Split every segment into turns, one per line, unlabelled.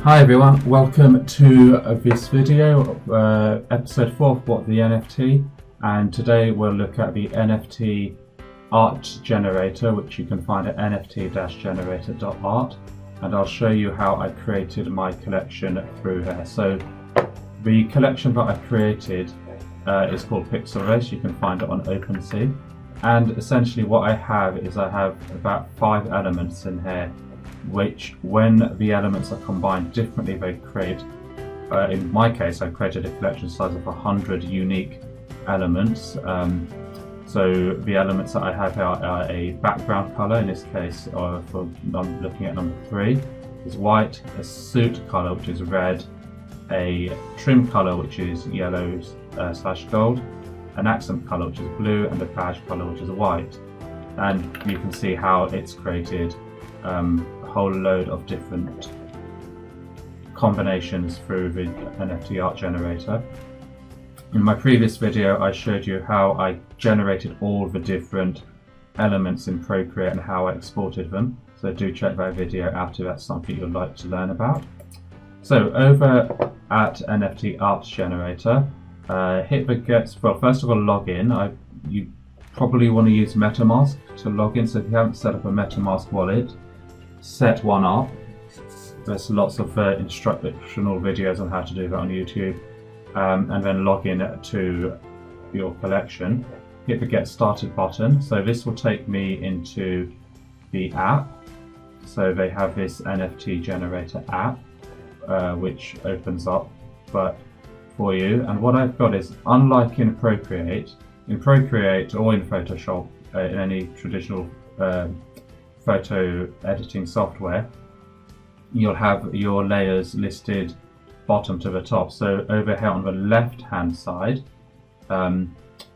Hi everyone, welcome to this video, episode 4 of What the NFT, and today we'll look at the NFT Art Generator, which you can find at nft-generator.art, and I'll show you how I created my collection through here. So the collection that I created is called Pixel Race. You can find it on OpenSea, and essentially what I have is I have about 5 elements in here, which when the elements are combined differently they create, in my case I created a collection size of 100 unique elements. So the elements that I have here are a background color, in this case I'm looking at number 3 is white, a suit color which is red, a trim color which is yellow / gold, an accent color which is blue, and a badge color which is white. And you can see how it's created a whole load of different combinations through the NFT Art Generator. In my previous video I showed you how I generated all the different elements in Procreate and how I exported them, so do check that video out if that's something you'd like to learn about. So over at NFT Art Generator, hit the first of all log in. You probably want to use MetaMask to log in, so if you haven't set up a MetaMask wallet, set one up. There's lots of instructional videos on how to do that on YouTube, and then log in to your collection. Hit the Get Started button. So this will take me into the app. So they have this NFT Generator app, which opens up for you. And what I've got is, unlike in Procreate or in Photoshop, in any traditional photo editing software, you'll have your layers listed bottom to the top. So over here on the left hand side,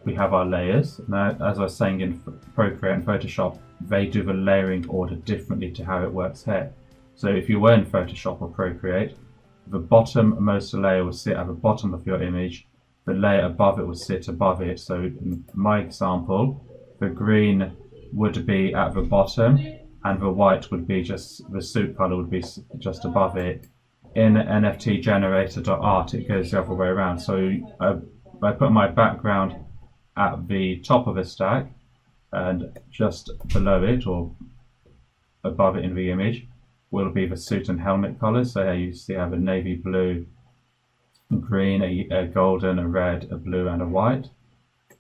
we have our layers. Now, as I was saying, in Procreate and Photoshop, they do the layering order differently to how it works here. So if you were in Photoshop or Procreate, the bottom-most layer will sit at the bottom of your image, the layer above it will sit above it. So in my example, the green would be at the bottom and the white would be the suit color would be just above it. In NFT Generator.art it goes the other way around. So I put my background at the top of the stack, and just below it or above it in the image will be the suit and helmet colors. So here you see I have a navy blue, green, a golden, a red, a blue, and a white.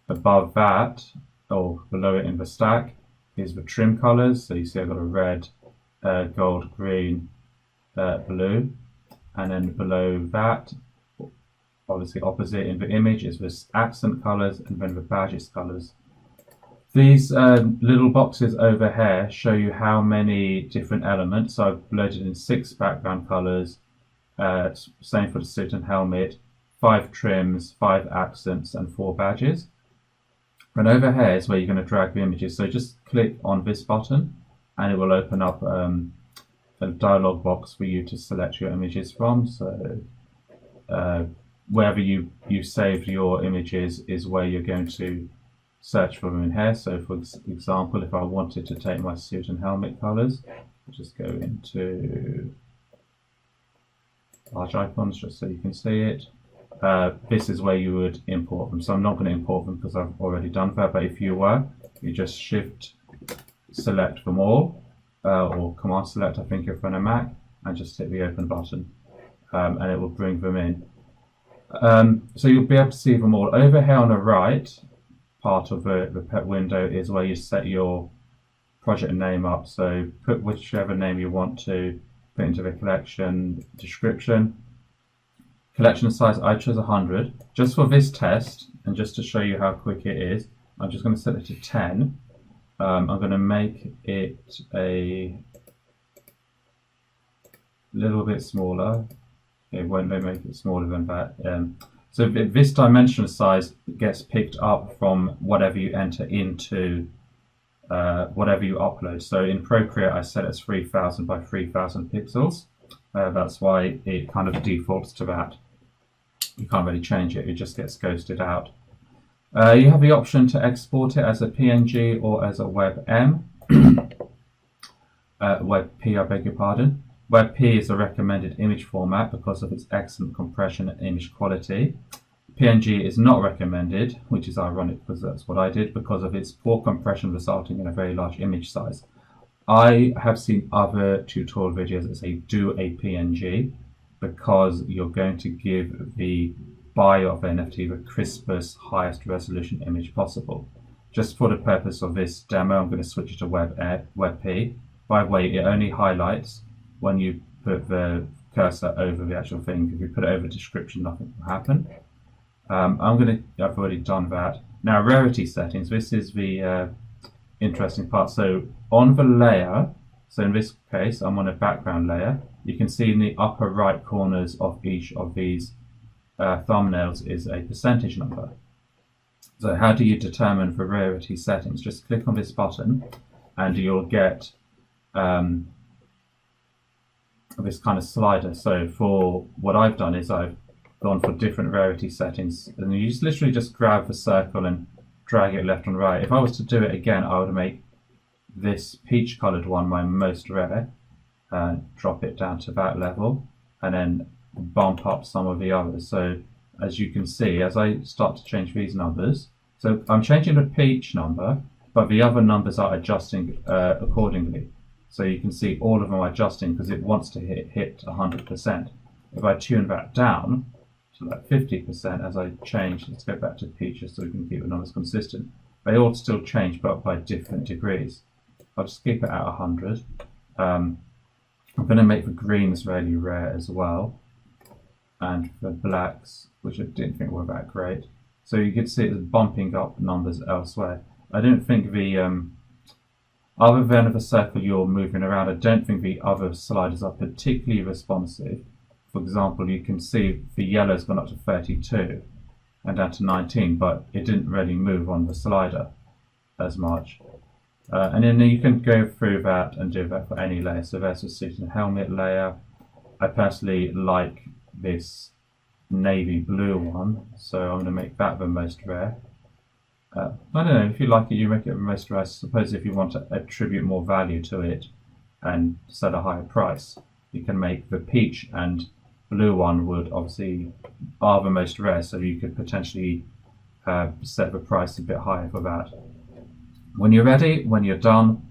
Above that, or below it in the stack, is the trim colors. So you see I've got a red, gold, green, blue, and then below that, obviously opposite in the image, is the accent colors, and then the badges colors. These little boxes over here show you how many different elements. So I've loaded in 6 background colors, same for the suit and helmet, 5 trims, 5 accents, and 4 badges. And over here is where you're going to drag the images. So just click on this button and it will open up a dialog box for you to select your images from. So wherever you saved your images is where you're going to search for them in here. So for example, if I wanted to take my suit and helmet colors, I'll just go into large icons just so you can see it. This is where you would import them. So I'm not going to import them because I've already done that, but if you were, you just shift select them all, or command select I think if you're on a Mac, and just hit the open button, and it will bring them in. So you'll be able to see them all. Over here on the right part of the pet window is where you set your project name up. So put whichever name you want to put into the collection description. Collection size, I chose 100. Just for this test, and just to show you how quick it is, I'm just going to set it to 10. I'm going to make it a little bit smaller. It won't make it smaller than that. So this dimension size gets picked up from whatever you enter into whatever you upload. So in Procreate I set it as 3000 by 3000 pixels. That's why it kind of defaults to that. You can't really change it, it just gets ghosted out. You have the option to export it as a PNG or as a WebM. WebP, I beg your pardon. WebP is a recommended image format because of its excellent compression and image quality. PNG is not recommended, which is ironic because that's what I did, because of its poor compression resulting in a very large image size. I have seen other tutorial videos that say do a PNG because you're going to give the buyer of NFT the crispest, highest resolution image possible. Just for the purpose of this demo, I'm going to switch it to WebP. By the way, it only highlights when you put the cursor over the actual thing. If you put it over the description, nothing will happen. I've already done that. Now, rarity settings, this is the interesting part. So on the layer, so in this case, I'm on a background layer. You can see in the upper right corners of each of these thumbnails is a percentage number. So how do you determine the rarity settings? Just click on this button and you'll get this kind of slider. So for what I've done is I've gone for different rarity settings, and you just literally just grab the circle and drag it left and right. If I was to do it again, I would make this peach colored one my most rare, drop it down to that level, and then bump up some of the others. So as you can see, as I start to change these numbers, so I'm changing the peach number, but the other numbers are adjusting accordingly. So you can see all of them are adjusting because it wants to hit 100%. If I tune that down to like 50% as I change, let's go back to peaches so we can keep the numbers consistent. They all still change, but by different degrees. I'll just keep it at 100. I'm going to make the greens really rare as well, and the blacks, which I didn't think were that great. So you can see it's bumping up numbers elsewhere. I don't think the other than the circle you're moving around, I don't think the other sliders are particularly responsive. For example, you can see the yellow's gone up to 32 and down to 19, but it didn't really move on the slider as much. And then you can go through that and do that for any layer. So there's the suit and helmet layer. I personally like this navy blue one, so I'm going to make that the most rare. I don't know, if you like it, you make it the most rare. I suppose if you want to attribute more value to it and set a higher price, you can make the peach and blue one would obviously are the most rare, so you could potentially set the price a bit higher for that. When you're ready, when you're done,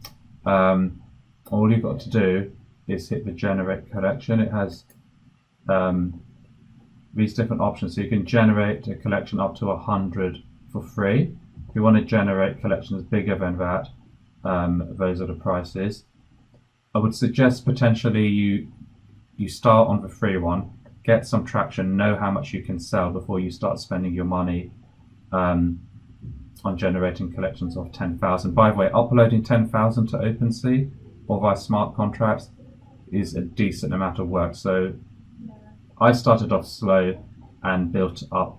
all you've got to do is hit the generate collection. It has these different options, so you can generate a collection up to 100 for free. If you want to generate collections bigger than that, those are the prices. I would suggest potentially you start on the free one, get some traction, know how much you can sell before you start spending your money on generating collections of 10,000. By the way, uploading 10,000 to OpenSea or via smart contracts is a decent amount of work. So I started off slow and built up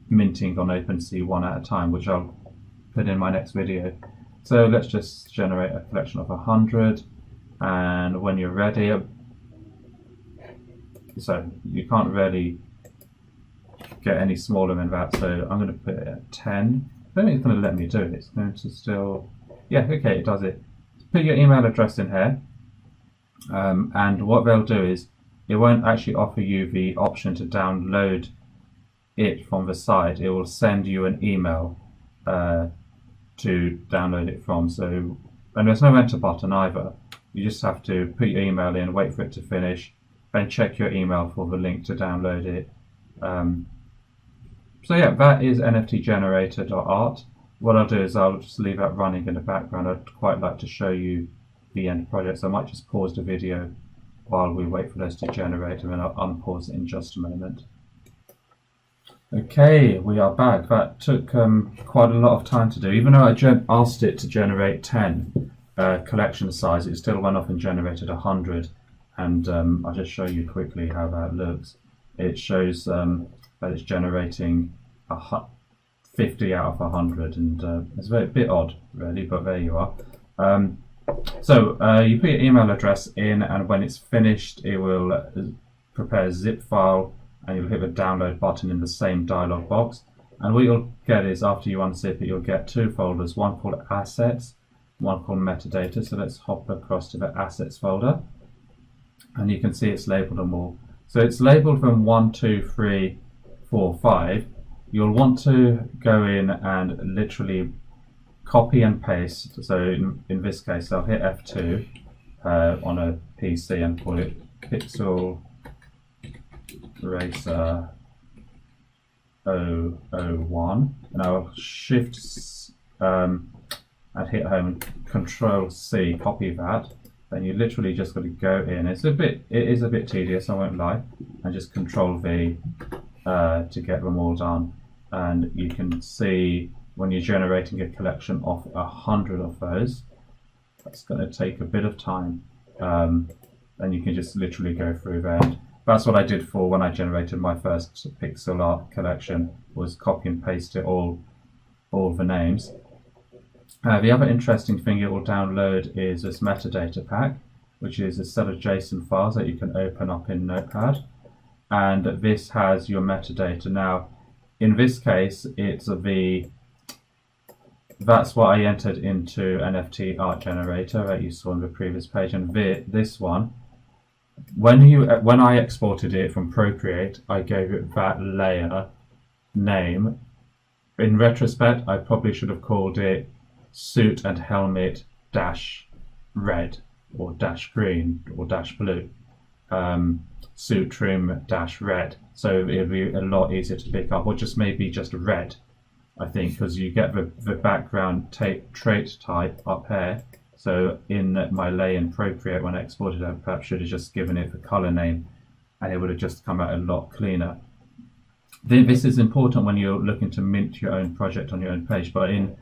minting on OpenSea one at a time, which I'll put in my next video. So let's just generate a collection of 100, and when you're ready, so you can't really get any smaller than that, so I'm going to put it at 10. I don't think it's going to let me do it. It's going to still, yeah, okay, it does it. Put your email address in here, and what they'll do is it won't actually offer you the option to download it from the site. It will send you an email to download it from. So, and there's no enter button either. You just have to put your email in, wait for it to finish, then check your email for the link to download it. So yeah, that is NFT Generator.art. What I'll do is I'll just leave that running in the background. I'd quite like to show you the end project, so I might just pause the video while we wait for those to generate, and then I'll unpause it in just a moment. Okay, we are back. That took quite a lot of time to do. Even though I asked it to generate 10 collection size, it still went off and generated 100. And I'll just show you quickly how that looks. It shows that it's generating 50 out of 100, and it's a bit odd, really, but there you are. So you put your email address in, and when it's finished, it will prepare a zip file, and you'll hit the download button in the same dialog box. And what you'll get is, after you unzip it, you'll get two folders, one called Assets, one called Metadata. So let's hop across to the Assets folder. and you can see it's labeled them all. So it's labeled from 1, 2, 3, 4, 5. You'll want to go in and literally copy and paste. So in this case, I'll hit F2 on a PC and call it Pixel Racer 001, and I'll shift and hit home and Control C, copy that. Then you literally just got to go in. It is a bit tedious, I won't lie, and just Control V to get them all done. And you can see when you're generating a collection of 100 of those, that's going to take a bit of time. And you can just literally go through there. And that's what I did for when I generated my first pixel art collection, was copy and paste it all the names. The other interesting thing it will download is this Metadata Pack, which is a set of JSON files that you can open up in Notepad. And this has your metadata. Now, in this case, that's what I entered into NFT Art Generator that you saw on the previous page. And this one, when I exported it from Procreate, I gave it that layer name. In retrospect, I probably should have called it suit and helmet dash red or dash green or dash blue, suit trim dash red, so it'll be a lot easier to pick up, or just maybe just red, I think, because you get the background trait type up here. So in my lay in Procreate, when I exported it, I perhaps should have just given it the color name and it would have just come out a lot cleaner. This is important when you're looking to mint your own project on your own page, but in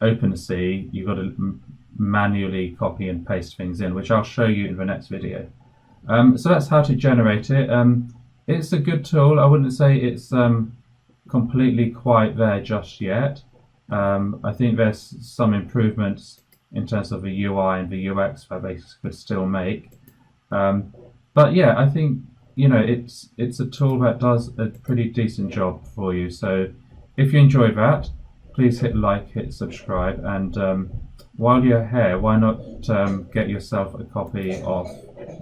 OpenSea, you've got to manually copy and paste things in, which I'll show you in the next video. So that's how to generate it. It's a good tool. I wouldn't say it's completely quite there just yet. I think there's some improvements in terms of the UI and the UX that they could still make. But yeah, I think, you know, it's a tool that does a pretty decent job for you. So if you enjoyed that, please hit like, hit subscribe, and while you're here, why not get yourself a copy of,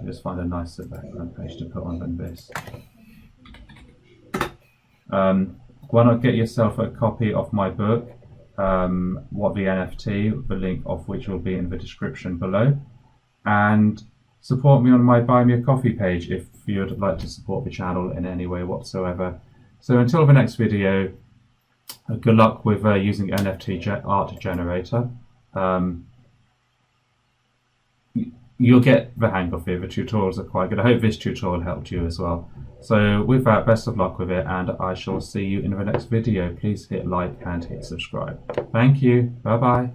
just find a nicer background page to put on than this. Why not get yourself a copy of my book, What the NFT, the link of which will be in the description below, and support me on my Buy Me a Coffee page if you'd like to support the channel in any way whatsoever. So until the next video, good luck with using NFT Art Generator. You'll get the hang of it. The tutorials are quite good. I hope this tutorial helped you as well. So with that, best of luck with it, and I shall see you in the next video. Please hit like and hit subscribe. Thank you. Bye bye.